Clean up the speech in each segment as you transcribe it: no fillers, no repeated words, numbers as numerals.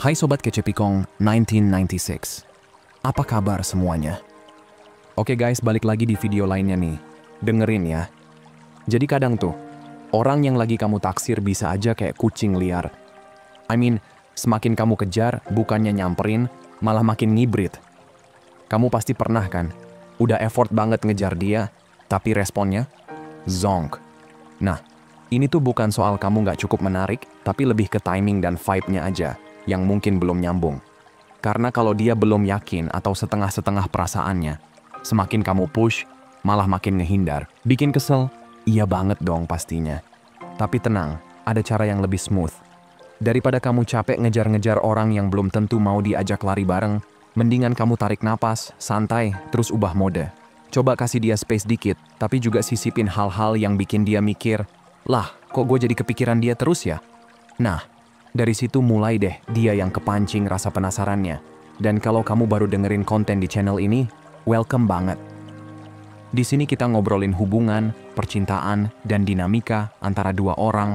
Hai Sobat Kecepikong 1996. Apa kabar semuanya? Oke guys, balik lagi di video lainnya nih. Dengerin ya. Jadi kadang tuh, orang yang lagi kamu taksir bisa aja kayak kucing liar. Semakin kamu kejar, bukannya nyamperin, malah makin ngibrit. Kamu pasti pernah kan? Udah effort banget ngejar dia, tapi responnya? Zonk. Nah, ini tuh bukan soal kamu nggak cukup menarik, tapi lebih ke timing dan vibe-nya aja, yang mungkin belum nyambung. Karena kalau dia belum yakin atau setengah-setengah perasaannya, semakin kamu push, malah makin ngehindar. Bikin kesel? Iya banget dong pastinya. Tapi tenang, ada cara yang lebih smooth. Daripada kamu capek ngejar-ngejar orang yang belum tentu mau diajak lari bareng, mendingan kamu tarik napas, santai, terus ubah mode. Coba kasih dia space dikit, tapi juga sisipin hal-hal yang bikin dia mikir, lah, kok gue jadi kepikiran dia terus ya? Nah, dari situ mulai deh dia yang kepancing rasa penasarannya. Dan kalau kamu baru dengerin konten di channel ini, welcome banget. Di sini kita ngobrolin hubungan, percintaan, dan dinamika antara dua orang.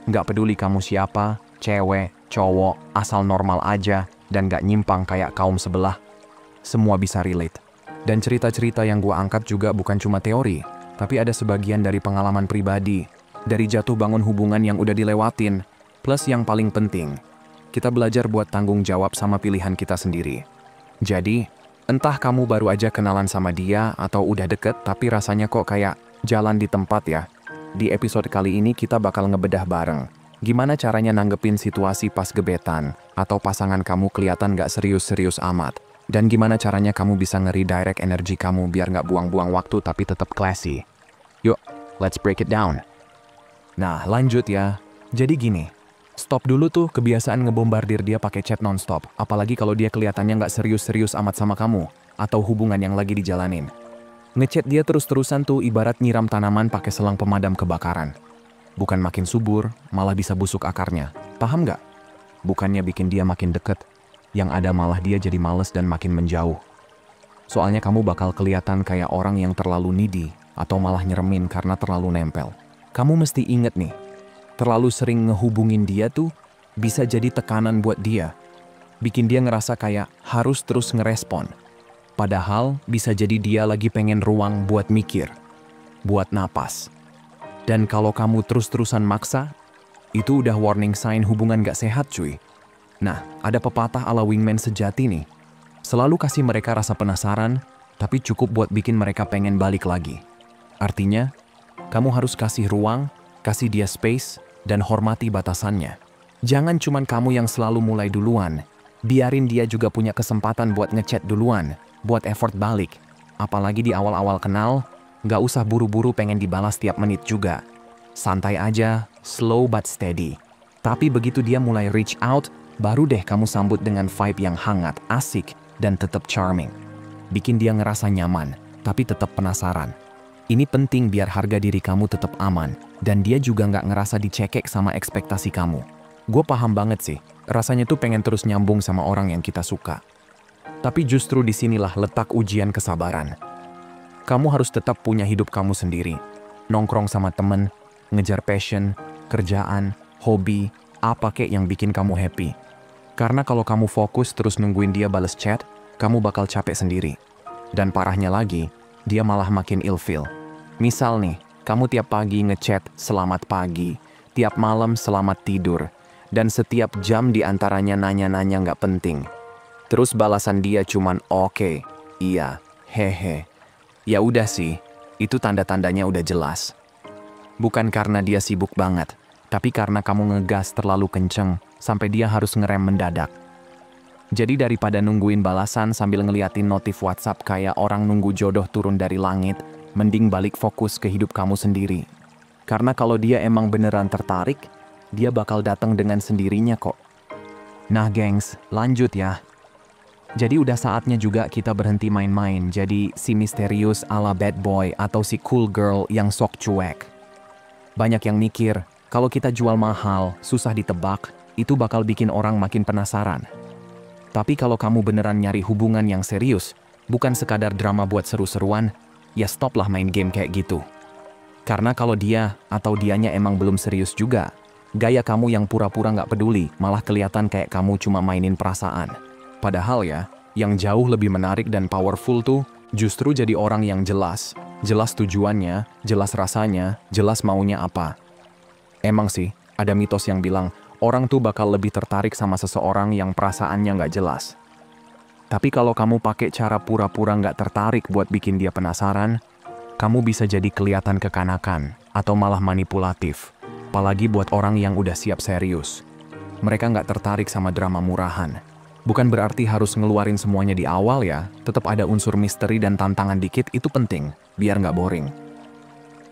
Nggak peduli kamu siapa, cewek, cowok, asal normal aja, dan nggak nyimpang kayak kaum sebelah. Semua bisa relate. Dan cerita-cerita yang gua angkat juga bukan cuma teori, tapi ada sebagian dari pengalaman pribadi, dari jatuh bangun hubungan yang udah dilewatin, plus yang paling penting, kita belajar buat tanggung jawab sama pilihan kita sendiri. Jadi, entah kamu baru aja kenalan sama dia atau udah deket tapi rasanya kok kayak jalan di tempat ya. Di episode kali ini kita bakal ngebedah bareng. Gimana caranya nanggepin situasi pas gebetan atau pasangan kamu kelihatan gak serius-serius amat. Dan gimana caranya kamu bisa nge-redirect energi kamu biar gak buang-buang waktu tapi tetap classy. Yuk, let's break it down. Nah, lanjut ya. Jadi gini. Stop dulu tuh kebiasaan ngebombardir dia pakai chat nonstop, apalagi kalau dia kelihatannya nggak serius-serius amat sama kamu, atau hubungan yang lagi dijalanin. Ngechat dia terus-terusan tuh ibarat nyiram tanaman pakai selang pemadam kebakaran. Bukan makin subur, malah bisa busuk akarnya. Paham nggak? Bukannya bikin dia makin deket, yang ada malah dia jadi males dan makin menjauh. Soalnya kamu bakal kelihatan kayak orang yang terlalu needy, atau malah nyeremin karena terlalu nempel. Kamu mesti inget nih, terlalu sering ngehubungin dia tuh bisa jadi tekanan buat dia. Bikin dia ngerasa kayak harus terus ngerespon. Padahal bisa jadi dia lagi pengen ruang buat mikir, buat napas. Dan kalau kamu terus-terusan maksa, itu udah warning sign hubungan gak sehat cuy. Nah, ada pepatah ala wingman sejati nih. Selalu kasih mereka rasa penasaran, tapi cukup buat bikin mereka pengen balik lagi. Artinya, kamu harus kasih ruang, kasih dia space, dan hormati batasannya. Jangan cuman kamu yang selalu mulai duluan. Biarin dia juga punya kesempatan buat ngechat duluan, buat effort balik. Apalagi di awal-awal kenal, nggak usah buru-buru pengen dibalas tiap menit juga. Santai aja, slow but steady. Tapi begitu dia mulai reach out, baru deh kamu sambut dengan vibe yang hangat, asik, dan tetap charming. Bikin dia ngerasa nyaman, tapi tetap penasaran. Ini penting biar harga diri kamu tetap aman, dan dia juga nggak ngerasa dicekek sama ekspektasi kamu. Gue paham banget sih, rasanya tuh pengen terus nyambung sama orang yang kita suka. Tapi justru disinilah letak ujian kesabaran. Kamu harus tetap punya hidup kamu sendiri. Nongkrong sama temen, ngejar passion, kerjaan, hobi, apa kek yang bikin kamu happy. Karena kalau kamu fokus terus nungguin dia bales chat, kamu bakal capek sendiri. Dan parahnya lagi, dia malah makin ilfeel. Misal nih, kamu tiap pagi ngechat selamat pagi, tiap malam selamat tidur, dan setiap jam diantaranya nanya-nanya nggak penting. Terus balasan dia cuman oke, iya, hehe. Ya udah sih, itu tanda-tandanya udah jelas. Bukan karena dia sibuk banget, tapi karena kamu ngegas terlalu kenceng sampai dia harus ngerem mendadak. Jadi daripada nungguin balasan sambil ngeliatin notif WhatsApp kayak orang nunggu jodoh turun dari langit, mending balik fokus ke hidup kamu sendiri. Karena kalau dia emang beneran tertarik, dia bakal datang dengan sendirinya kok. Nah gengs, lanjut ya. Jadi udah saatnya juga kita berhenti main-main jadi si misterius ala bad boy atau si cool girl yang sok cuek. Banyak yang mikir, kalau kita jual mahal, susah ditebak, itu bakal bikin orang makin penasaran. Tapi kalau kamu beneran nyari hubungan yang serius, bukan sekadar drama buat seru-seruan, ya stoplah main game kayak gitu. Karena kalau dia atau dianya emang belum serius juga, Gaya kamu yang pura-pura nggak peduli, malah kelihatan kayak kamu cuma mainin perasaan. Padahal ya, yang jauh lebih menarik dan powerful tuh justru jadi orang yang jelas. Jelas tujuannya, jelas rasanya, jelas maunya apa. Emang sih, ada mitos yang bilang orang tuh bakal lebih tertarik sama seseorang yang perasaannya nggak jelas. Tapi kalau kamu pakai cara pura-pura nggak tertarik buat bikin dia penasaran, kamu bisa jadi kelihatan kekanakan atau malah manipulatif. Apalagi buat orang yang udah siap serius. Mereka nggak tertarik sama drama murahan. Bukan berarti harus ngeluarin semuanya di awal ya, tetap ada unsur misteri dan tantangan dikit itu penting, biar nggak boring.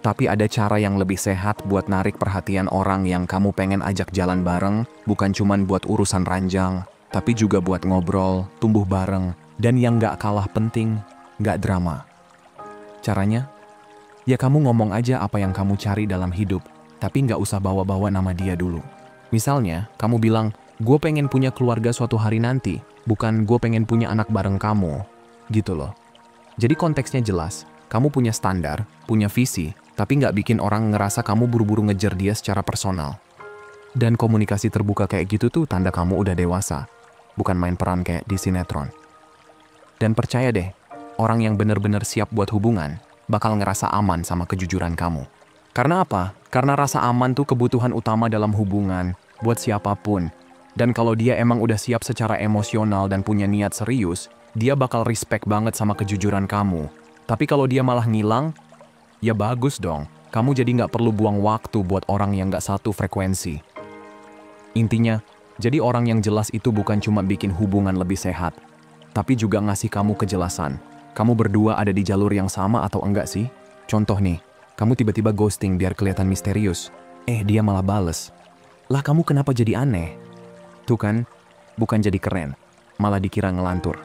Tapi ada cara yang lebih sehat buat narik perhatian orang yang kamu pengen ajak jalan bareng, bukan cuman buat urusan ranjang, tapi juga buat ngobrol, tumbuh bareng, dan yang nggak kalah penting, nggak drama. Caranya? Ya kamu ngomong aja apa yang kamu cari dalam hidup, tapi nggak usah bawa-bawa nama dia dulu. Misalnya, kamu bilang, gue pengen punya keluarga suatu hari nanti, bukan gue pengen punya anak bareng kamu. Gitu loh. Jadi konteksnya jelas, kamu punya standar, punya visi, tapi nggak bikin orang ngerasa kamu buru-buru ngejar dia secara personal. Dan komunikasi terbuka kayak gitu tuh tanda kamu udah dewasa, bukan main peran kayak di sinetron. Dan percaya deh, orang yang bener-bener siap buat hubungan, bakal ngerasa aman sama kejujuran kamu. Karena apa? Karena rasa aman tuh kebutuhan utama dalam hubungan, buat siapapun. Dan kalau dia emang udah siap secara emosional dan punya niat serius, dia bakal respect banget sama kejujuran kamu. Tapi kalau dia malah ngilang, ya bagus dong. Kamu jadi nggak perlu buang waktu buat orang yang nggak satu frekuensi. Intinya, jadi orang yang jelas itu bukan cuma bikin hubungan lebih sehat, tapi juga ngasih kamu kejelasan. Kamu berdua ada di jalur yang sama atau enggak sih? Contoh nih, kamu tiba-tiba ghosting biar kelihatan misterius. Dia malah bales. Lah kamu kenapa jadi aneh? Tuh kan, bukan jadi keren, malah dikira ngelantur.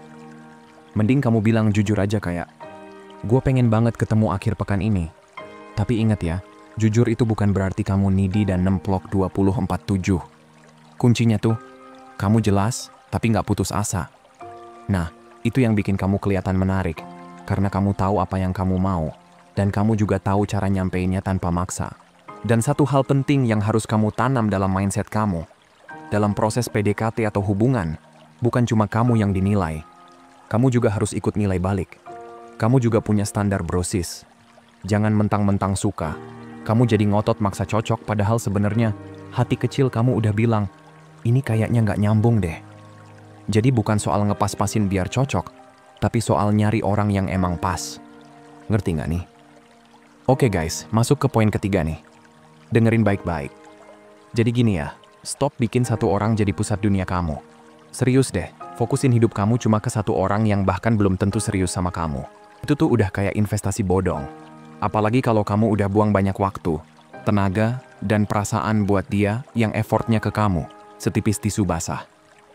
Mending kamu bilang jujur aja kayak, gue pengen banget ketemu akhir pekan ini. Tapi ingat ya, jujur itu bukan berarti kamu needy dan nemplok 24/7. Kuncinya tuh, kamu jelas, tapi nggak putus asa. Nah, itu yang bikin kamu kelihatan menarik, karena kamu tahu apa yang kamu mau. Dan kamu juga tahu cara nyampeinnya tanpa maksa. Dan satu hal penting yang harus kamu tanam dalam mindset kamu, dalam proses PDKT atau hubungan, bukan cuma kamu yang dinilai. Kamu juga harus ikut nilai balik. Kamu juga punya standar brosis. Jangan mentang-mentang suka. Kamu jadi ngotot maksa cocok padahal sebenarnya hati kecil kamu udah bilang, ini kayaknya nggak nyambung deh. Jadi bukan soal ngepas-pasin biar cocok, tapi soal nyari orang yang emang pas. Ngerti nggak nih? Oke guys, masuk ke poin ketiga nih. Dengerin baik-baik. Jadi gini ya, stop bikin satu orang jadi pusat dunia kamu. Serius deh, fokusin hidup kamu cuma ke satu orang yang bahkan belum tentu serius sama kamu. Itu tuh udah kayak investasi bodong. Apalagi kalau kamu udah buang banyak waktu, tenaga, dan perasaan buat dia yang effortnya ke kamu, setipis tisu basah.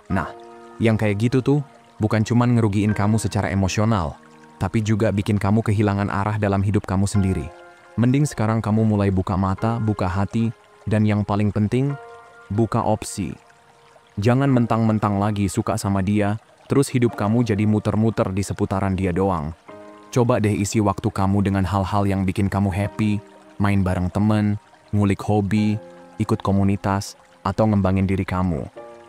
Nah, yang kayak gitu tuh bukan cuman ngerugiin kamu secara emosional, tapi juga bikin kamu kehilangan arah dalam hidup kamu sendiri. Mending sekarang kamu mulai buka mata, buka hati, dan yang paling penting, buka opsi. Jangan mentang-mentang lagi suka sama dia, terus hidup kamu jadi muter-muter di seputaran dia doang. Coba deh isi waktu kamu dengan hal-hal yang bikin kamu happy, main bareng temen, ngulik hobi, ikut komunitas, atau ngembangin diri kamu.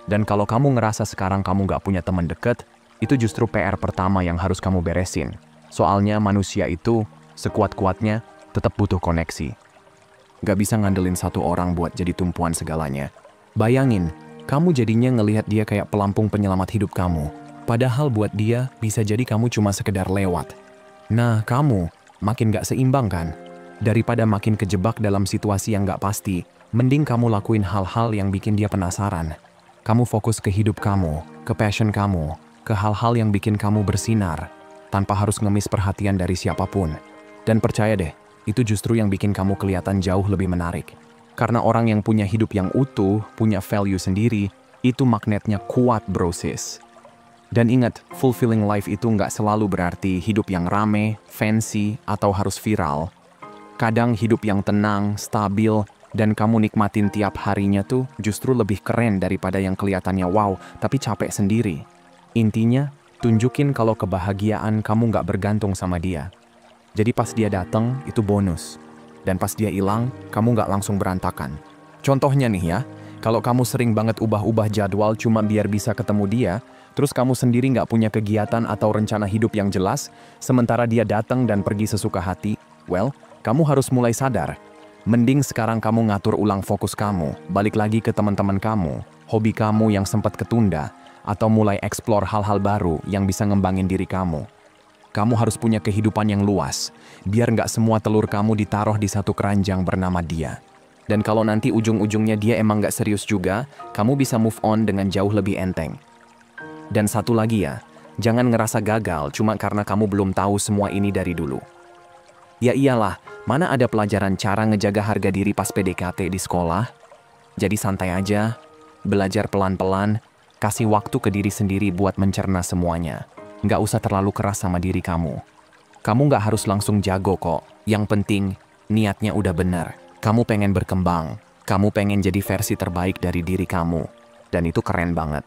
Dan kalau kamu ngerasa sekarang kamu gak punya teman deket, itu justru PR pertama yang harus kamu beresin. Soalnya manusia itu, sekuat-kuatnya, tetap butuh koneksi. Gak bisa ngandelin satu orang buat jadi tumpuan segalanya. Bayangin, kamu jadinya ngelihat dia kayak pelampung penyelamat hidup kamu. Padahal buat dia, bisa jadi kamu cuma sekedar lewat. Nah, kamu makin gak seimbang kan? Daripada makin kejebak dalam situasi yang gak pasti, mending kamu lakuin hal-hal yang bikin dia penasaran. Kamu fokus ke hidup kamu, ke passion kamu, ke hal-hal yang bikin kamu bersinar, tanpa harus ngemis perhatian dari siapapun. Dan percaya deh, itu justru yang bikin kamu kelihatan jauh lebih menarik. Karena orang yang punya hidup yang utuh, punya value sendiri, itu magnetnya kuat bro sis. Dan ingat, fulfilling life itu nggak selalu berarti hidup yang rame, fancy, atau harus viral. Kadang hidup yang tenang, stabil, dan kamu nikmatin tiap harinya tuh justru lebih keren daripada yang kelihatannya wow, tapi capek sendiri. Intinya, tunjukin kalau kebahagiaan kamu nggak bergantung sama dia. Jadi pas dia datang, itu bonus. Dan pas dia hilang, kamu nggak langsung berantakan. Contohnya nih ya, kalau kamu sering banget ubah-ubah jadwal cuma biar bisa ketemu dia, terus kamu sendiri nggak punya kegiatan atau rencana hidup yang jelas, sementara dia datang dan pergi sesuka hati, well, kamu harus mulai sadar. Mending sekarang kamu ngatur ulang fokus kamu, balik lagi ke teman-teman kamu, hobi kamu yang sempat ketunda, atau mulai eksplor hal-hal baru yang bisa ngembangin diri kamu. Kamu harus punya kehidupan yang luas, biar nggak semua telur kamu ditaruh di satu keranjang bernama dia. Dan kalau nanti ujung-ujungnya dia emang nggak serius juga, kamu bisa move on dengan jauh lebih enteng. Dan satu lagi ya, jangan ngerasa gagal cuma karena kamu belum tahu semua ini dari dulu. Ya iyalah, mana ada pelajaran cara ngejaga harga diri pas PDKT di sekolah? Jadi santai aja, belajar pelan-pelan, kasih waktu ke diri sendiri buat mencerna semuanya. Nggak usah terlalu keras sama diri kamu. Kamu nggak harus langsung jago kok. Yang penting, niatnya udah benar. Kamu pengen berkembang. Kamu pengen jadi versi terbaik dari diri kamu. Dan itu keren banget.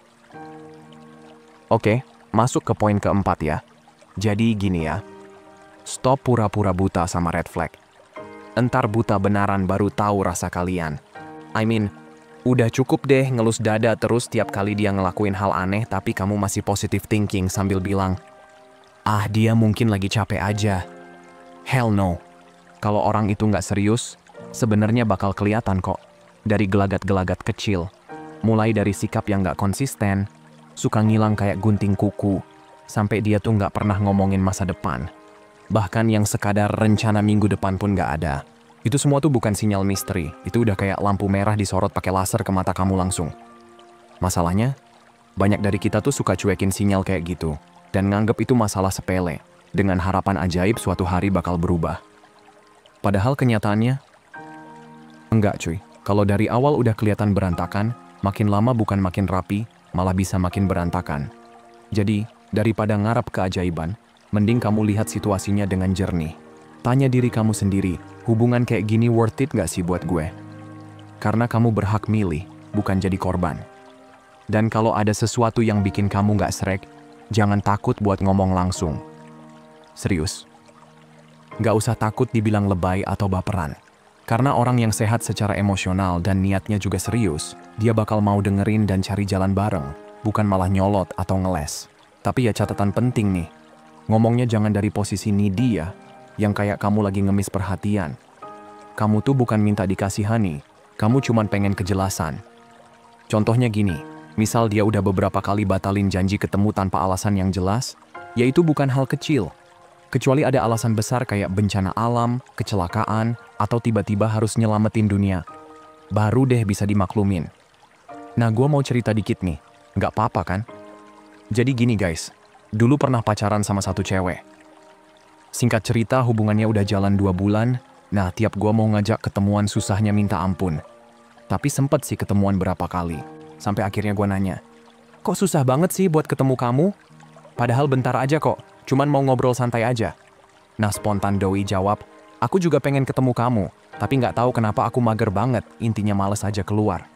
Oke, masuk ke poin keempat ya. Jadi gini ya. Stop pura-pura buta sama red flag. Entar buta benaran baru tahu rasa kalian. I mean, udah cukup deh ngelus dada terus tiap kali dia ngelakuin hal aneh tapi kamu masih positive thinking sambil bilang, "Ah, dia mungkin lagi capek aja." Hell no. Kalau orang itu nggak serius, sebenarnya bakal kelihatan kok. Dari gelagat-gelagat kecil. Mulai dari sikap yang nggak konsisten, suka ngilang kayak gunting kuku, sampai dia tuh nggak pernah ngomongin masa depan. Bahkan yang sekadar rencana minggu depan pun nggak ada. Itu semua tuh bukan sinyal misteri, itu udah kayak lampu merah disorot pakai laser ke mata kamu langsung. Masalahnya, banyak dari kita tuh suka cuekin sinyal kayak gitu, dan nganggep itu masalah sepele, dengan harapan ajaib suatu hari bakal berubah. Padahal kenyataannya, enggak cuy. Kalau dari awal udah kelihatan berantakan, makin lama bukan makin rapi, malah bisa makin berantakan. Jadi, daripada ngarap keajaiban, mending kamu lihat situasinya dengan jernih. Tanya diri kamu sendiri, hubungan kayak gini worth it gak sih buat gue? Karena kamu berhak milih, bukan jadi korban. Dan kalau ada sesuatu yang bikin kamu gak srek, jangan takut buat ngomong langsung. Serius. Gak usah takut dibilang lebay atau baperan. Karena orang yang sehat secara emosional dan niatnya juga serius, dia bakal mau dengerin dan cari jalan bareng, bukan malah nyolot atau ngeles. Tapi ya catatan penting nih, ngomongnya jangan dari posisi needy ya, yang kayak kamu lagi ngemis perhatian. Kamu tuh bukan minta dikasihani, kamu cuman pengen kejelasan. Contohnya gini, misal dia udah beberapa kali batalin janji ketemu tanpa alasan yang jelas, ya itu bukan hal kecil. Kecuali ada alasan besar kayak bencana alam, kecelakaan, atau tiba-tiba harus nyelamatin dunia. Baru deh bisa dimaklumin. Nah, gue mau cerita dikit nih, nggak apa-apa kan? Jadi gini guys, dulu pernah pacaran sama satu cewek. Singkat cerita hubungannya udah jalan 2 bulan, nah tiap gua mau ngajak ketemuan susahnya minta ampun. Tapi sempet sih ketemuan berapa kali, sampai akhirnya gua nanya, "Kok susah banget sih buat ketemu kamu? Padahal bentar aja kok, cuman mau ngobrol santai aja." Nah spontan doi jawab, "Aku juga pengen ketemu kamu, tapi nggak tahu kenapa aku mager banget, intinya males aja keluar."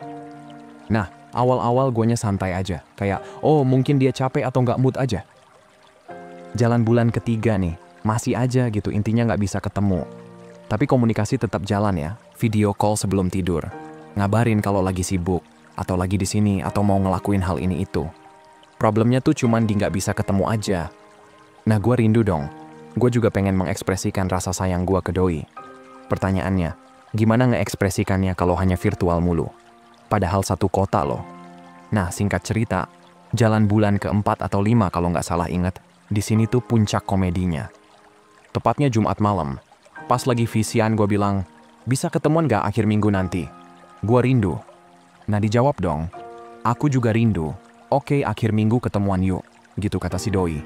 Nah, awal-awal guanya santai aja, kayak, oh mungkin dia capek atau nggak mood aja. Jalan bulan ketiga nih, masih aja gitu, intinya nggak bisa ketemu. Tapi komunikasi tetap jalan ya, video call sebelum tidur. Ngabarin kalau lagi sibuk, atau lagi di sini, atau mau ngelakuin hal ini itu. Problemnya tuh cuman di nggak bisa ketemu aja. Nah gue rindu dong, gue juga pengen mengekspresikan rasa sayang gue ke doi. Pertanyaannya, gimana ngeekspresikannya kalau hanya virtual mulu? Padahal satu kota loh. Nah singkat cerita, jalan bulan keempat atau 5 kalau nggak salah inget, di sini tuh puncak komedinya. Tepatnya Jumat malam, pas lagi visian gue bilang, "Bisa ketemuan gak akhir minggu nanti? Gue rindu." Nah dijawab dong, "Aku juga rindu. Oke, akhir minggu ketemuan yuk," gitu kata si doi.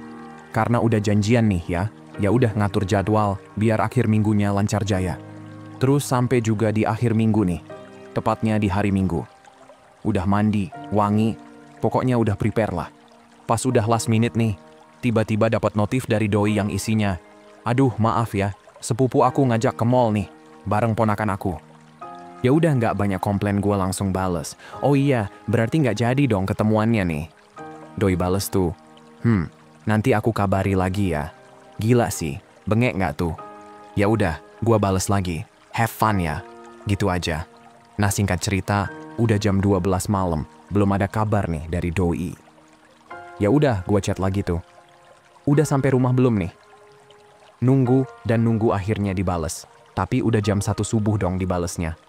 Karena udah janjian nih ya udah ngatur jadwal biar akhir minggunya lancar jaya. Terus sampai juga di akhir minggu nih, tepatnya di hari Minggu. Udah mandi, wangi, pokoknya udah prepare lah. Pas udah last minute nih, tiba-tiba dapat notif dari doi yang isinya, "Aduh maaf ya, sepupu aku ngajak ke mall nih, bareng ponakan aku." Ya udah nggak banyak komplain, gue langsung bales, "Oh iya, berarti nggak jadi dong ketemuannya nih." Doi bales tuh, "Nanti aku kabari lagi ya." Gila sih, bengek nggak tuh? Ya udah, gue bales lagi, "Have fun ya." Gitu aja. Nah singkat cerita, udah jam 12 malam, belum ada kabar nih dari doi. Ya udah, gue chat lagi tuh. Udah sampai rumah belum nih? Nunggu dan nunggu akhirnya dibales. Tapi udah jam 1 subuh dong dibalesnya.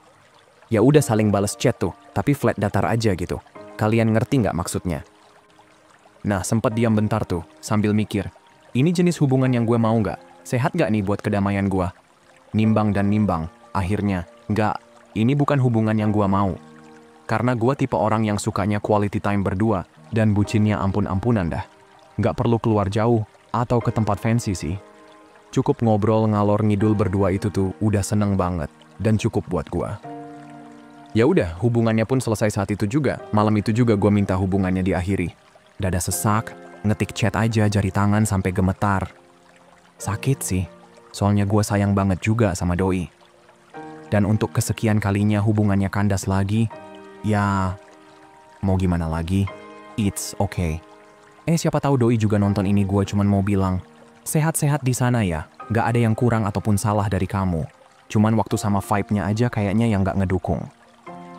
Ya udah saling bales chat tuh, tapi flat datar aja gitu. Kalian ngerti nggak maksudnya? Nah sempet diam bentar tuh, sambil mikir. Ini jenis hubungan yang gue mau nggak? Sehat nggak nih buat kedamaian gue? Nimbang dan nimbang, akhirnya, nggak. Ini bukan hubungan yang gue mau. Karena gue tipe orang yang sukanya quality time berdua, dan bucinnya ampun-ampunan dah. Nggak perlu keluar jauh, atau ke tempat fancy sih. Cukup ngobrol ngalor ngidul berdua itu tuh udah seneng banget, dan cukup buat gue. Ya udah, hubungannya pun selesai saat itu juga. Malam itu juga gue minta hubungannya diakhiri. Dada sesak, ngetik chat aja jari tangan sampai gemetar. Sakit sih, soalnya gue sayang banget juga sama doi. Dan untuk kesekian kalinya hubungannya kandas lagi, ya mau gimana lagi, it's okay. Siapa tahu doi juga nonton ini, gue cuman mau bilang, sehat-sehat di sana ya, gak ada yang kurang ataupun salah dari kamu. Cuman waktu sama vibe-nya aja kayaknya yang gak ngedukung.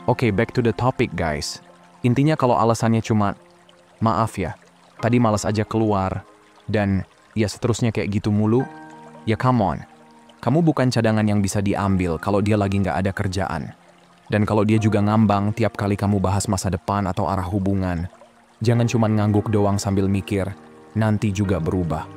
Oke, back to the topic guys. Intinya kalau alasannya cuma, maaf ya, tadi malas aja keluar, dan ya seterusnya kayak gitu mulu, ya come on. Kamu bukan cadangan yang bisa diambil kalau dia lagi nggak ada kerjaan. Dan kalau dia juga ngambang tiap kali kamu bahas masa depan atau arah hubungan, jangan cuma ngangguk doang sambil mikir, nanti juga berubah.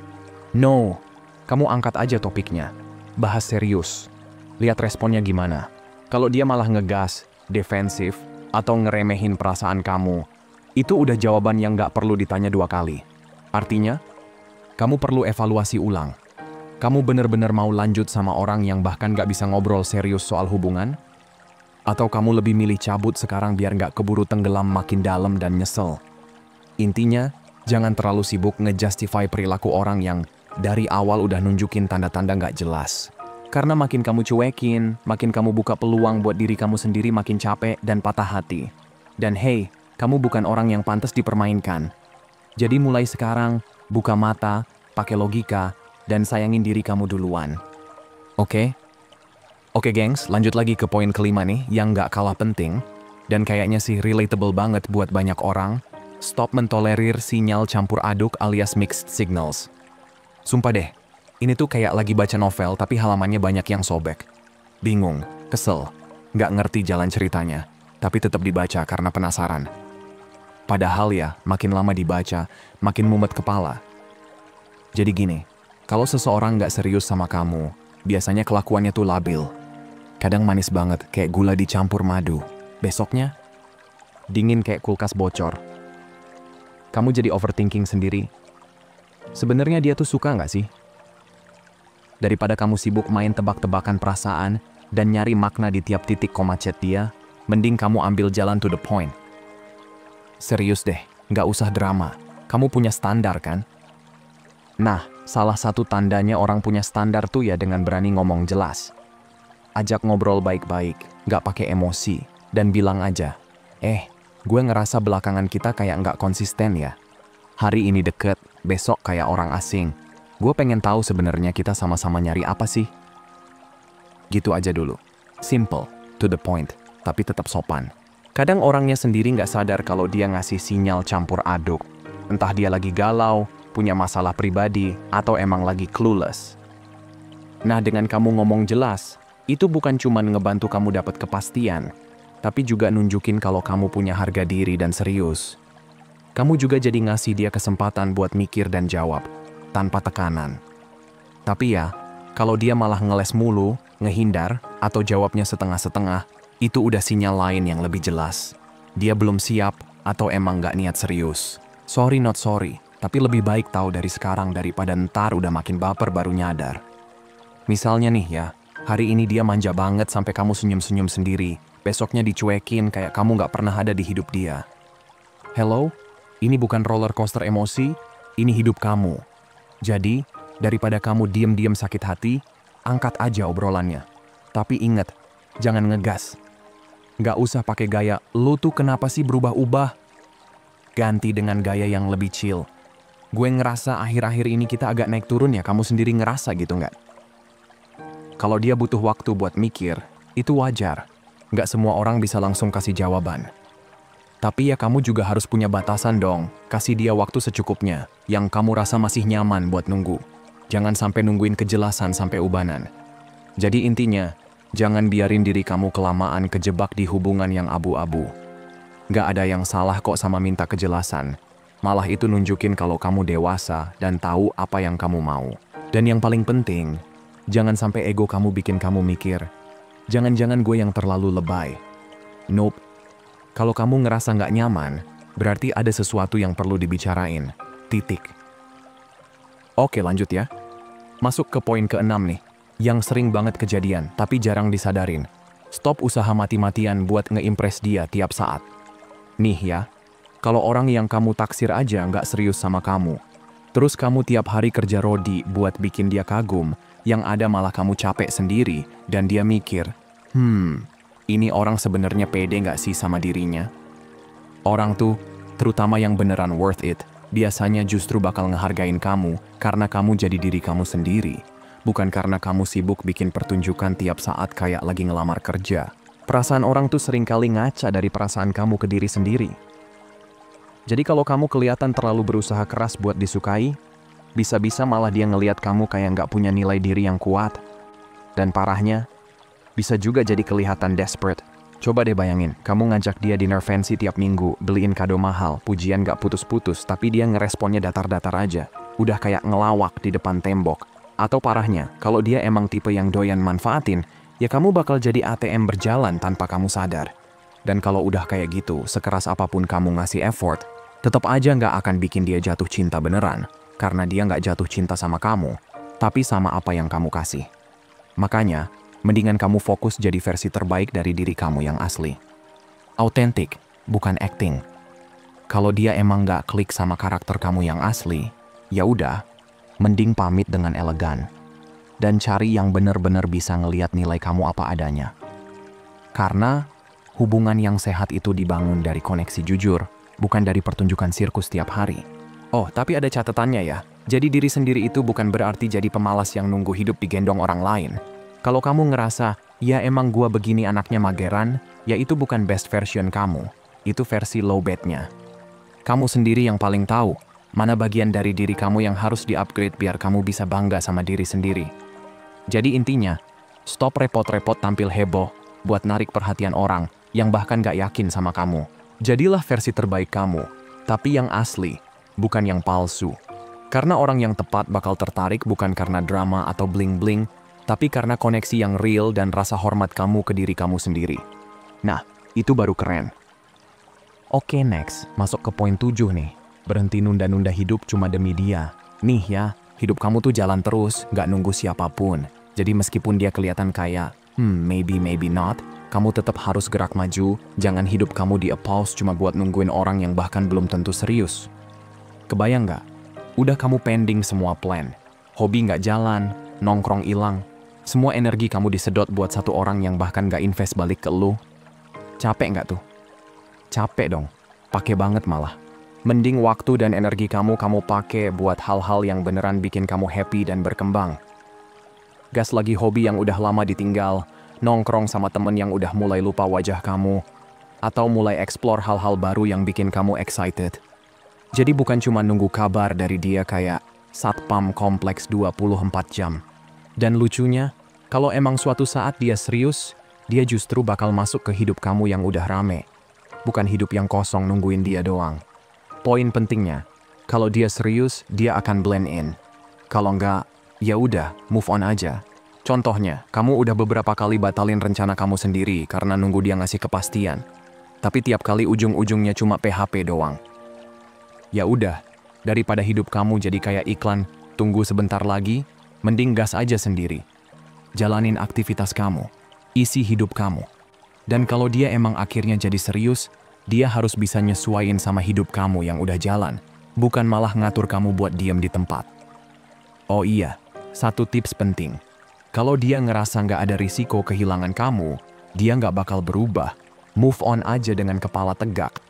No, kamu angkat aja topiknya, bahas serius. Lihat responnya gimana. Kalau dia malah ngegas, defensif, atau ngeremehin perasaan kamu, itu udah jawaban yang nggak perlu ditanya 2 kali. Artinya, kamu perlu evaluasi ulang. Kamu bener-bener mau lanjut sama orang yang bahkan nggak bisa ngobrol serius soal hubungan? Atau kamu lebih milih cabut sekarang biar nggak keburu tenggelam makin dalam dan nyesel? Intinya, jangan terlalu sibuk ngejustify perilaku orang yang dari awal udah nunjukin tanda-tanda nggak jelas. Karena makin kamu cuekin, makin kamu buka peluang buat diri kamu sendiri makin capek dan patah hati. Dan hey, kamu bukan orang yang pantas dipermainkan. Jadi mulai sekarang, buka mata, pakai logika, dan sayangin diri kamu duluan. Oke? Oke gengs, lanjut lagi ke poin kelima nih, yang nggak kalah penting. Dan kayaknya sih relatable banget buat banyak orang. Stop mentolerir sinyal campur aduk alias mixed signals. Sumpah deh. Ini tuh kayak lagi baca novel tapi halamannya banyak yang sobek. Bingung, kesel, nggak ngerti jalan ceritanya, tapi tetap dibaca karena penasaran. Padahal ya, makin lama dibaca, makin mumet kepala. Jadi gini, kalau seseorang nggak serius sama kamu, biasanya kelakuannya tuh labil. Kadang manis banget, kayak gula dicampur madu. Besoknya, dingin kayak kulkas bocor. Kamu jadi overthinking sendiri. Sebenarnya dia tuh suka nggak sih? Daripada kamu sibuk main tebak-tebakan perasaan dan nyari makna di tiap titik koma chat dia, mending kamu ambil jalan to the point. Serius deh, nggak usah drama. Kamu punya standar kan? Nah, salah satu tandanya orang punya standar tuh ya dengan berani ngomong jelas. Ajak ngobrol baik-baik, nggak pakai emosi, dan bilang aja, gue ngerasa belakangan kita kayak nggak konsisten ya. Hari ini deket, besok kayak orang asing. Gue pengen tahu sebenarnya kita sama-sama nyari apa sih? Gitu aja dulu. Simple, to the point, tapi tetap sopan. Kadang orangnya sendiri nggak sadar kalau dia ngasih sinyal campur aduk. Entah dia lagi galau, punya masalah pribadi, atau emang lagi clueless. Nah, dengan kamu ngomong jelas, itu bukan cuma ngebantu kamu dapat kepastian, tapi juga nunjukin kalau kamu punya harga diri dan serius. Kamu juga jadi ngasih dia kesempatan buat mikir dan jawab, tanpa tekanan. Tapi ya, kalau dia malah ngeles mulu, ngehindar, atau jawabnya setengah-setengah, itu udah sinyal lain yang lebih jelas. Dia belum siap, atau emang nggak niat serius. Sorry not sorry, tapi lebih baik tahu dari sekarang daripada ntar udah makin baper baru nyadar. Misalnya nih ya, hari ini dia manja banget sampai kamu senyum-senyum sendiri, besoknya dicuekin kayak kamu nggak pernah ada di hidup dia. Hello? Ini bukan roller coaster emosi, ini hidup kamu. Jadi, daripada kamu diem-diem sakit hati, angkat aja obrolannya. Tapi ingat, jangan ngegas. Nggak usah pakai gaya, lu tuh kenapa sih berubah-ubah? Ganti dengan gaya yang lebih chill. Gue ngerasa akhir-akhir ini kita agak naik turun ya, kamu sendiri ngerasa gitu nggak? Kalau dia butuh waktu buat mikir, itu wajar. Nggak semua orang bisa langsung kasih jawaban. Tapi ya kamu juga harus punya batasan dong. Kasih dia waktu secukupnya, yang kamu rasa masih nyaman buat nunggu. Jangan sampai nungguin kejelasan sampai ubanan. Jadi intinya, jangan biarin diri kamu kelamaan kejebak di hubungan yang abu-abu. Nggak ada yang salah kok sama minta kejelasan. Malah itu nunjukin kalau kamu dewasa dan tahu apa yang kamu mau. Dan yang paling penting, jangan sampai ego kamu bikin kamu mikir, jangan-jangan gue yang terlalu lebay. Nope. Kalau kamu ngerasa nggak nyaman, berarti ada sesuatu yang perlu dibicarain. Titik. Oke, lanjut ya. Masuk ke poin ke-6 nih, yang sering banget kejadian tapi jarang disadarin. Stop usaha mati-matian buat ngeimpress dia tiap saat. Nih ya, kalau orang yang kamu taksir aja nggak serius sama kamu, terus kamu tiap hari kerja rodi buat bikin dia kagum, yang ada malah kamu capek sendiri dan dia mikir, ini orang sebenarnya pede nggak sih sama dirinya? Orang tuh, terutama yang beneran worth it, biasanya justru bakal ngehargain kamu karena kamu jadi diri kamu sendiri, bukan karena kamu sibuk bikin pertunjukan tiap saat kayak lagi ngelamar kerja. Perasaan orang tuh seringkali ngaca dari perasaan kamu ke diri sendiri. Jadi kalau kamu kelihatan terlalu berusaha keras buat disukai, bisa-bisa malah dia ngelihat kamu kayak nggak punya nilai diri yang kuat. Dan parahnya, bisa juga jadi kelihatan desperate. Coba deh bayangin, kamu ngajak dia dinner fancy tiap minggu, beliin kado mahal, pujian gak putus-putus, tapi dia ngeresponnya datar-datar aja. Udah kayak ngelawak di depan tembok. Atau parahnya, kalau dia emang tipe yang doyan manfaatin, ya kamu bakal jadi ATM berjalan tanpa kamu sadar. Dan kalau udah kayak gitu, sekeras apapun kamu ngasih effort, tetap aja nggak akan bikin dia jatuh cinta beneran. Karena dia nggak jatuh cinta sama kamu, tapi sama apa yang kamu kasih. Makanya, mendingan kamu fokus jadi versi terbaik dari diri kamu yang asli. Autentik, bukan acting. Kalau dia emang nggak klik sama karakter kamu yang asli, ya udah, mending pamit dengan elegan. Dan cari yang bener-bener bisa ngeliat nilai kamu apa adanya. Karena hubungan yang sehat itu dibangun dari koneksi jujur, bukan dari pertunjukan sirkus tiap hari. Oh, tapi ada catatannya ya. Jadi diri sendiri itu bukan berarti jadi pemalas yang nunggu hidup digendong orang lain. Kalau kamu ngerasa, ya emang gua begini anaknya mageran, ya itu bukan best version kamu. Itu versi low bed-nya. Kamu sendiri yang paling tahu, mana bagian dari diri kamu yang harus di-upgrade biar kamu bisa bangga sama diri sendiri. Jadi intinya, stop repot-repot tampil heboh buat narik perhatian orang yang bahkan gak yakin sama kamu. Jadilah versi terbaik kamu, tapi yang asli, bukan yang palsu. Karena orang yang tepat bakal tertarik bukan karena drama atau bling-bling, tapi karena koneksi yang real dan rasa hormat kamu ke diri kamu sendiri. Nah, itu baru keren. Oke, next. Masuk ke poin 7 nih. Berhenti nunda-nunda hidup cuma demi dia. Nih ya, hidup kamu tuh jalan terus, gak nunggu siapapun. Jadi meskipun dia kelihatan kayak, maybe not, kamu tetap harus gerak maju, jangan hidup kamu di-pause cuma buat nungguin orang yang bahkan belum tentu serius. Kebayang gak? Udah kamu pending semua plan. Hobi gak jalan, nongkrong hilang. Semua energi kamu disedot buat satu orang yang bahkan gak invest balik ke lu. Capek gak tuh? Capek dong. Pakai banget malah. Mending waktu dan energi kamu pakai buat hal-hal yang beneran bikin kamu happy dan berkembang. Gas lagi hobi yang udah lama ditinggal, nongkrong sama temen yang udah mulai lupa wajah kamu, atau mulai explore hal-hal baru yang bikin kamu excited. Jadi bukan cuma nunggu kabar dari dia kayak satpam kompleks 24 jam. Dan lucunya, kalau emang suatu saat dia serius, dia justru bakal masuk ke hidup kamu yang udah rame. Bukan hidup yang kosong nungguin dia doang. Poin pentingnya, kalau dia serius, dia akan blend in. Kalau enggak, ya udah, move on aja. Contohnya, kamu udah beberapa kali batalin rencana kamu sendiri karena nunggu dia ngasih kepastian. Tapi tiap kali ujung-ujungnya cuma PHP doang. Ya udah, daripada hidup kamu jadi kayak iklan, tunggu sebentar lagi, mending gas aja sendiri. Jalanin aktivitas kamu, isi hidup kamu. Dan kalau dia emang akhirnya jadi serius, dia harus bisa nyesuaiin sama hidup kamu yang udah jalan, bukan malah ngatur kamu buat diem di tempat. Oh iya, satu tips penting. Kalau dia ngerasa nggak ada risiko kehilangan kamu, dia nggak bakal berubah. Move on aja dengan kepala tegak.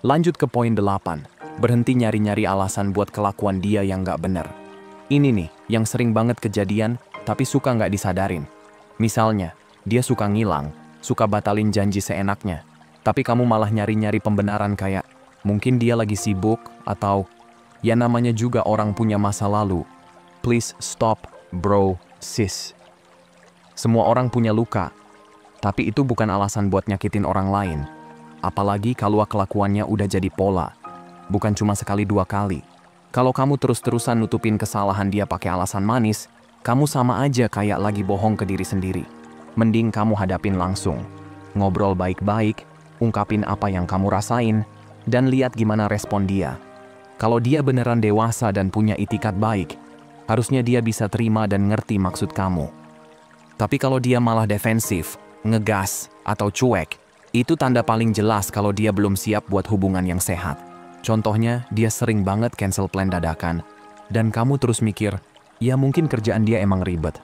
Lanjut ke poin 8. Berhenti nyari-nyari alasan buat kelakuan dia yang nggak bener. Ini nih, yang sering banget kejadian, tapi suka nggak disadarin. Misalnya, dia suka ngilang, suka batalin janji seenaknya. Tapi kamu malah nyari-nyari pembenaran kayak, mungkin dia lagi sibuk, atau ya namanya juga orang punya masa lalu. Please stop, bro, sis. Semua orang punya luka, tapi itu bukan alasan buat nyakitin orang lain. Apalagi kalau kelakuannya udah jadi pola, bukan cuma sekali dua kali. Kalau kamu terus-terusan nutupin kesalahan dia pakai alasan manis, kamu sama aja kayak lagi bohong ke diri sendiri. Mending kamu hadapin langsung. Ngobrol baik-baik, ungkapin apa yang kamu rasain, dan lihat gimana respon dia. Kalau dia beneran dewasa dan punya itikat baik, harusnya dia bisa terima dan ngerti maksud kamu. Tapi kalau dia malah defensif, ngegas, atau cuek, itu tanda paling jelas kalau dia belum siap buat hubungan yang sehat. Contohnya, dia sering banget cancel plan dadakan, dan kamu terus mikir, ya mungkin kerjaan dia emang ribet.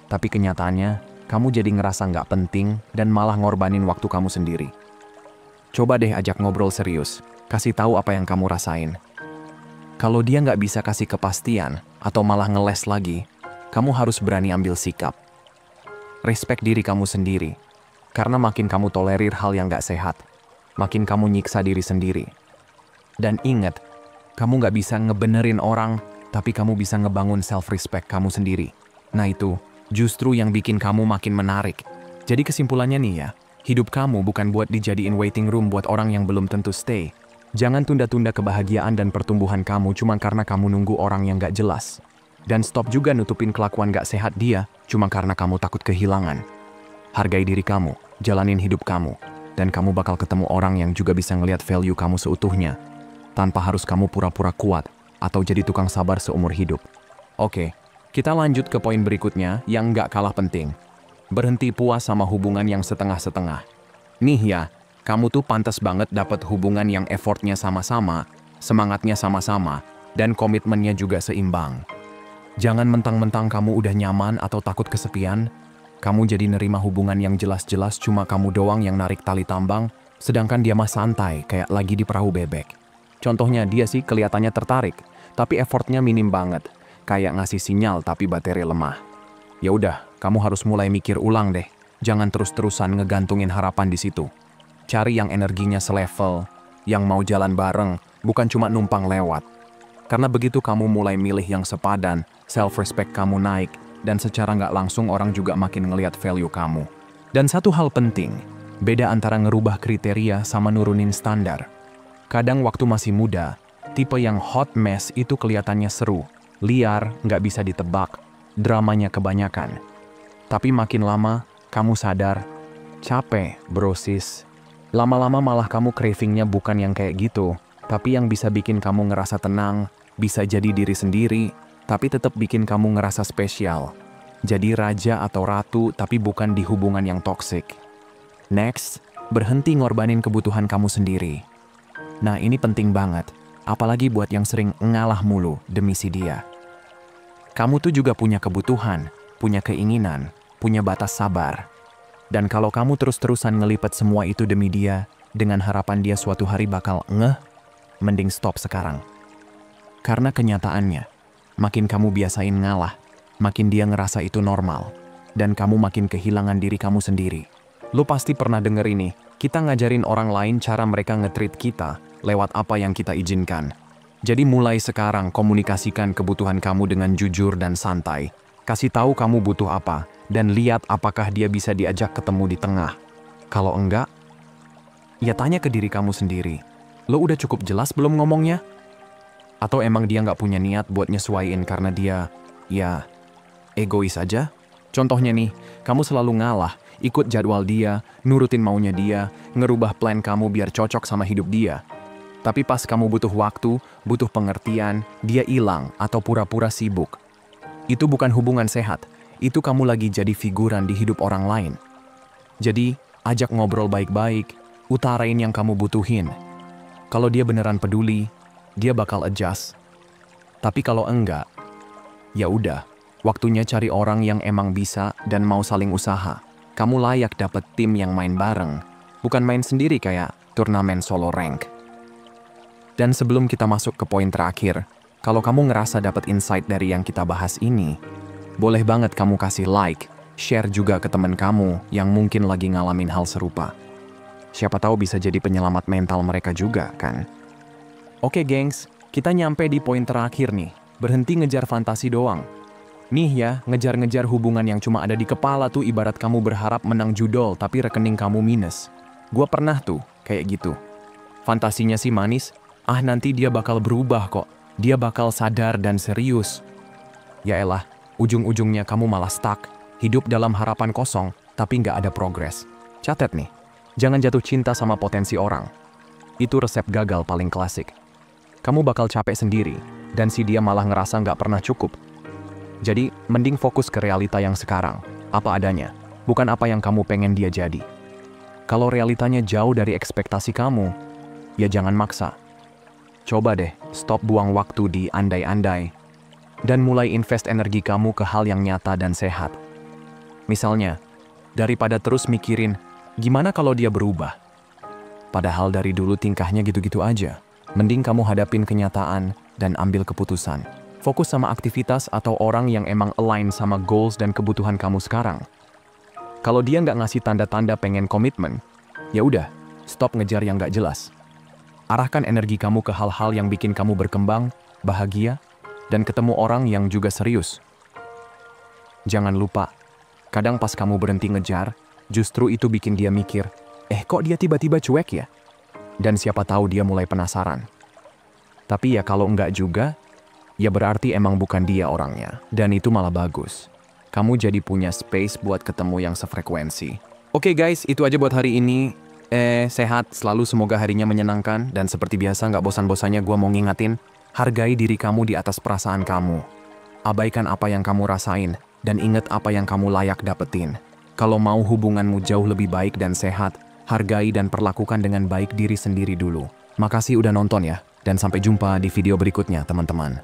Tapi kenyataannya, kamu jadi ngerasa nggak penting dan malah ngorbanin waktu kamu sendiri. Coba deh ajak ngobrol serius, kasih tahu apa yang kamu rasain. Kalau dia nggak bisa kasih kepastian, atau malah ngeles lagi, kamu harus berani ambil sikap. Respect diri kamu sendiri, karena makin kamu tolerir hal yang nggak sehat, makin kamu nyiksa diri sendiri. Dan ingat, kamu nggak bisa ngebenerin orang, tapi kamu bisa ngebangun self-respect kamu sendiri. Nah itu, justru yang bikin kamu makin menarik. Jadi kesimpulannya nih ya, hidup kamu bukan buat dijadiin waiting room buat orang yang belum tentu stay. Jangan tunda-tunda kebahagiaan dan pertumbuhan kamu cuma karena kamu nunggu orang yang nggak jelas. Dan stop juga nutupin kelakuan nggak sehat dia cuma karena kamu takut kehilangan. Hargai diri kamu, jalanin hidup kamu, dan kamu bakal ketemu orang yang juga bisa ngelihat value kamu seutuhnya, tanpa harus kamu pura-pura kuat atau jadi tukang sabar seumur hidup. Oke, kita lanjut ke poin berikutnya yang nggak kalah penting. Berhenti puas sama hubungan yang setengah-setengah. Nih ya, kamu tuh pantas banget dapat hubungan yang effortnya sama-sama, semangatnya sama-sama, dan komitmennya juga seimbang. Jangan mentang-mentang kamu udah nyaman atau takut kesepian, kamu jadi nerima hubungan yang jelas-jelas cuma kamu doang yang narik tali tambang, sedangkan dia mah santai kayak lagi di perahu bebek. Contohnya dia sih kelihatannya tertarik, tapi effortnya minim banget, kayak ngasih sinyal tapi baterai lemah. Ya udah, kamu harus mulai mikir ulang deh, jangan terus-terusan ngegantungin harapan di situ. Cari yang energinya selevel, yang mau jalan bareng, bukan cuma numpang lewat. Karena begitu kamu mulai milih yang sepadan, self-respect kamu naik, dan secara nggak langsung orang juga makin ngelihat value kamu. Dan satu hal penting, beda antara ngerubah kriteria sama nurunin standar. Kadang waktu masih muda, tipe yang hot mess itu kelihatannya seru, liar, nggak bisa ditebak, dramanya kebanyakan. Tapi makin lama, kamu sadar, capek, bro sis. Lama-lama malah kamu cravingnya bukan yang kayak gitu, tapi yang bisa bikin kamu ngerasa tenang, bisa jadi diri sendiri, tapi tetap bikin kamu ngerasa spesial. Jadi raja atau ratu, tapi bukan di hubungan yang toksik. Next, berhenti ngorbanin kebutuhan kamu sendiri. Nah ini penting banget, apalagi buat yang sering ngalah mulu demi si dia. Kamu tuh juga punya kebutuhan, punya keinginan, punya batas sabar. Dan kalau kamu terus-terusan ngelipet semua itu demi dia, dengan harapan dia suatu hari bakal mending stop sekarang. Karena kenyataannya, makin kamu biasain ngalah, makin dia ngerasa itu normal, dan kamu makin kehilangan diri kamu sendiri. Lu pasti pernah denger ini, kita ngajarin orang lain cara mereka nge-treat kita, lewat apa yang kita izinkan. Jadi mulai sekarang komunikasikan kebutuhan kamu dengan jujur dan santai. Kasih tahu kamu butuh apa, dan lihat apakah dia bisa diajak ketemu di tengah. Kalau enggak, ya tanya ke diri kamu sendiri. Lo udah cukup jelas belum ngomongnya? Atau emang dia nggak punya niat buat nyesuaiin karena dia, ya, egois aja? Contohnya nih, kamu selalu ngalah, ikut jadwal dia, nurutin maunya dia, ngerubah plan kamu biar cocok sama hidup dia. Tapi pas kamu butuh waktu, butuh pengertian, dia hilang atau pura-pura sibuk. Itu bukan hubungan sehat, itu kamu lagi jadi figuran di hidup orang lain. Jadi, ajak ngobrol baik-baik, utarain yang kamu butuhin. Kalau dia beneran peduli, dia bakal adjust. Tapi kalau enggak, ya udah, waktunya cari orang yang emang bisa dan mau saling usaha. Kamu layak dapet tim yang main bareng, bukan main sendiri kayak turnamen solo rank. Dan sebelum kita masuk ke poin terakhir, kalau kamu ngerasa dapet insight dari yang kita bahas ini, boleh banget kamu kasih like, Share juga ke teman kamu yang mungkin lagi ngalamin hal serupa. Siapa tahu bisa jadi penyelamat mental mereka juga, kan? Oke, gengs. Kita nyampe di poin terakhir nih. Berhenti ngejar fantasi doang. Nih ya, ngejar-ngejar hubungan yang cuma ada di kepala tuh ibarat kamu berharap menang judol tapi rekening kamu minus. Gua pernah tuh, kayak gitu. Fantasinya sih manis, nanti dia bakal berubah kok. Dia bakal sadar dan serius. Yaelah, ujung-ujungnya kamu malah stuck. Hidup dalam harapan kosong, tapi nggak ada progres. Catat nih, jangan jatuh cinta sama potensi orang. Itu resep gagal paling klasik. Kamu bakal capek sendiri, dan si dia malah ngerasa nggak pernah cukup. Jadi, mending fokus ke realita yang sekarang, apa adanya, bukan apa yang kamu pengen dia jadi. Kalau realitanya jauh dari ekspektasi kamu, ya jangan maksa. Coba deh, stop buang waktu di andai-andai, dan mulai invest energi kamu ke hal yang nyata dan sehat. Misalnya, daripada terus mikirin, gimana kalau dia berubah? Padahal dari dulu tingkahnya gitu-gitu aja. Mending kamu hadapin kenyataan dan ambil keputusan. Fokus sama aktivitas atau orang yang emang align sama goals dan kebutuhan kamu sekarang. Kalau dia nggak ngasih tanda-tanda pengen komitmen, ya udah, stop ngejar yang nggak jelas. Arahkan energi kamu ke hal-hal yang bikin kamu berkembang, bahagia, dan ketemu orang yang juga serius. Jangan lupa, kadang pas kamu berhenti ngejar, justru itu bikin dia mikir, kok dia tiba-tiba cuek ya? Dan siapa tahu dia mulai penasaran. Tapi ya kalau enggak juga, ya berarti emang bukan dia orangnya. Dan itu malah bagus. Kamu jadi punya space buat ketemu yang sefrekuensi. Oke guys, itu aja buat hari ini. Sehat, selalu semoga harinya menyenangkan. Dan seperti biasa nggak bosan-bosannya gue mau ngingatin, hargai diri kamu di atas perasaan kamu. Abaikan apa yang kamu rasain, dan ingat apa yang kamu layak dapetin. Kalau mau hubunganmu jauh lebih baik dan sehat, hargai dan perlakukan dengan baik diri sendiri dulu. Makasih udah nonton ya, dan sampai jumpa di video berikutnya teman-teman.